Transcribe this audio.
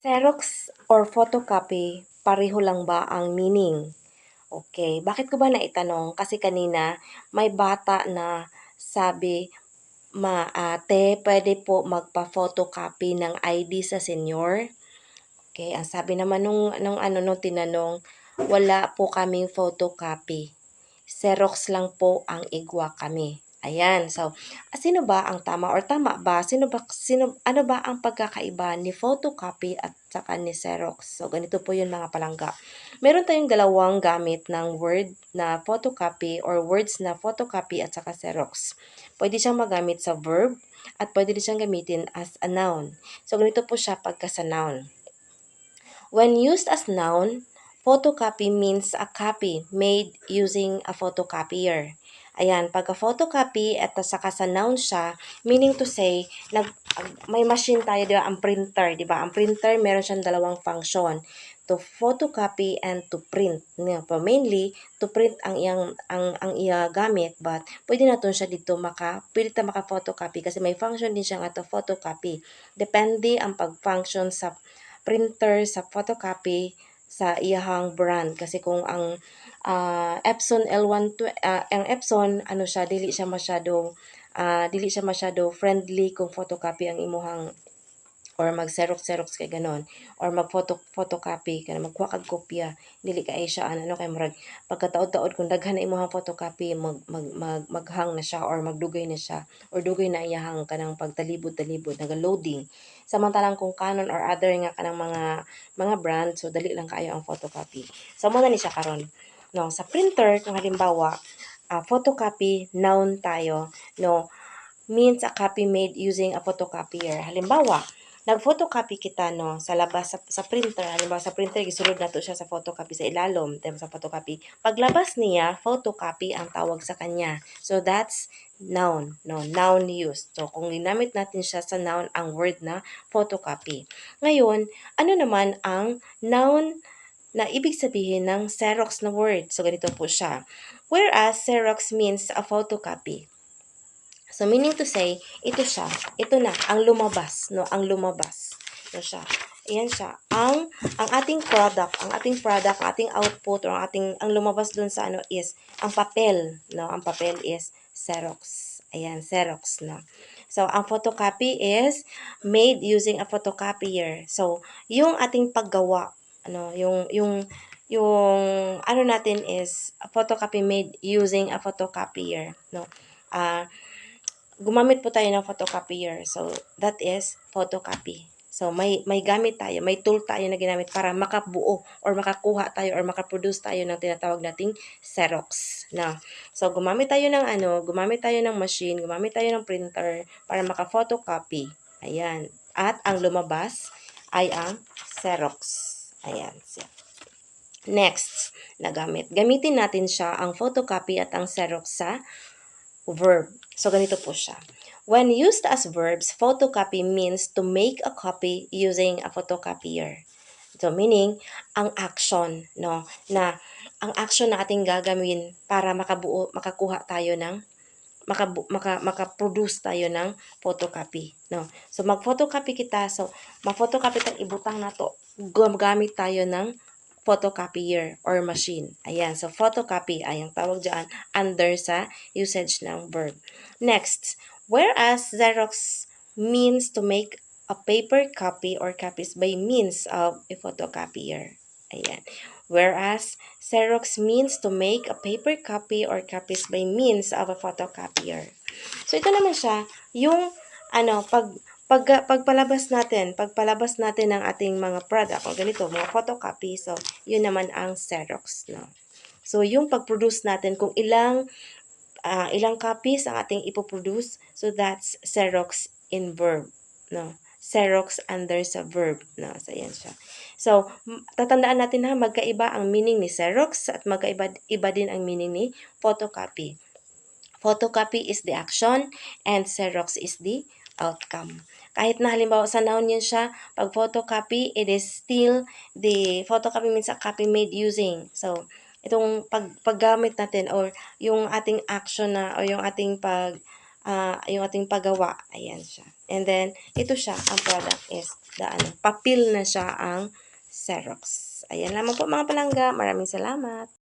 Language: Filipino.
Xerox or photocopy, pareho lang ba ang meaning? Okay, bakit ko ba naitanong? Kasi kanina may bata na sabi, ate, pwede po magpa-photocopy ng ID sa senior? Okay, ang sabi naman nung tinanong, wala po kaming photocopy. Xerox lang po ang igwa kami. Ayan. So, sino ba ang tama or tama ba? Ano ba ang pagkakaiba ni photocopy at saka ni Xerox? So, ganito po yun mga palangga. Meron tayong dalawang gamit ng word na photocopy or words na photocopy at saka Xerox. Pwede siyang magamit sa verb at pwede din siyang gamitin as a noun. So, ganito po siya pagka sa noun. When used as noun, photocopy means a copy made using a photocopier. Ayan, pagka-photocopy at saka sa noun siya, meaning to say, may machine tayo, di ba? Ang printer, di ba? Ang printer, meron siyang dalawang function. To photocopy and to print. But mainly, to print ang iya gamit, but pwede natin siya dito pwede ta maka-photocopy kasi may function din siya nga to photocopy. Depende ang pag-function sa printer sa photocopy sa iyahang brand kasi kung ang Epson ang Epson siya dili siya masyado friendly kung photocopy ang imuhang or mag-xerox kay ganon or photocopy kana magkuha kag kopya dili kay siya kay murag pagkataod-taod kung daghan na imong photocopy maghang na siya or magdugay na siya or dugay na iyahang kanang pagtalibod-talibod naga-loading samantalang kung Canon or other nga kanang mga brand so dali lang kaayo ang photocopy so mo na ni siya karon no sa printer kung halimbawa photocopy noun tayo no means a copy made using a photocopier. Halimbawa, nag-photocopy kita no sa labas sa printer. Halimbawa sa printer gisulod nato siya sa photocopy sa ilalom, sa photocopy. Paglabas niya, photocopy ang tawag sa kanya. So that's noun, no, noun used. So kung ginamit natin siya sa noun ang word na photocopy. Ngayon, ano naman ang noun na ibig sabihin ng Xerox na word? So ganito po siya. Whereas Xerox means a photocopy. So, meaning to say, ito siya. Ito na, ang lumabas, no? Ang lumabas. Ito siya. Ayan siya. Ang ating product, ang ating output, or ang lumabas dun sa is, ang papel, no? Ang papel is Xerox. Ayan, Xerox, no? So, ang photocopy is made using a photocopier. So, yung ating paggawa, yung natin is a photocopy made using a photocopier, no? Gumamit po tayo ng photocopier. So, that is photocopy. So, may gamit tayo, may tool tayo na ginamit para makabuo or makakuha tayo or makaproduce tayo ng tinatawag nating Xerox. Na. So, gumamit tayo ng machine, gumamit tayo ng printer para maka-photocopy. Ayan. At ang lumabas ay ang Xerox. Ayan. Next, gamitin natin siya ang photocopy at ang Xerox sa verb. So, ganito po siya. When used as verbs, photocopy means to make a copy using a photocopier. So, meaning, ang action, no, na ang action na ating gagawin para makakuha tayo ng maka-produce tayo ng photocopy, no. So, mag-photocopy kita. So, ma-photocopy tang ibutang nato. Gamit tayo ng photocopier or machine. Ayan. So, photocopy ay ang tawag dyan under sa usage ng verb. Next, whereas Xerox means to make a paper copy or copies by means of a photocopier. Ayan. Whereas Xerox means to make a paper copy or copies by means of a photocopier. So, ito naman siya, yung pagpalabas natin ng ating mga product o ganito, mga photocopy, so yun naman ang Xerox, no. So yung pag-produce natin kung ilang copies ang ating ipoproduce, so that's Xerox in verb, no. Xerox under sa verb, no. So yan siya. So tatandaan natin magkaiba ang meaning ni Xerox at magkaiba din ang meaning ni photocopy. Photocopy is the action and Xerox is the outcome. Kahit na halimbawa sa noun yun siya, pag photocopy, it is still the photocopy means a copy made using. So, itong paggamit natin or yung ating action na o yung ating paggawa, ayan siya. And then, ito siya, ang product is papel na siya ang Xerox. Ayan lamang po mga palangga. Maraming salamat.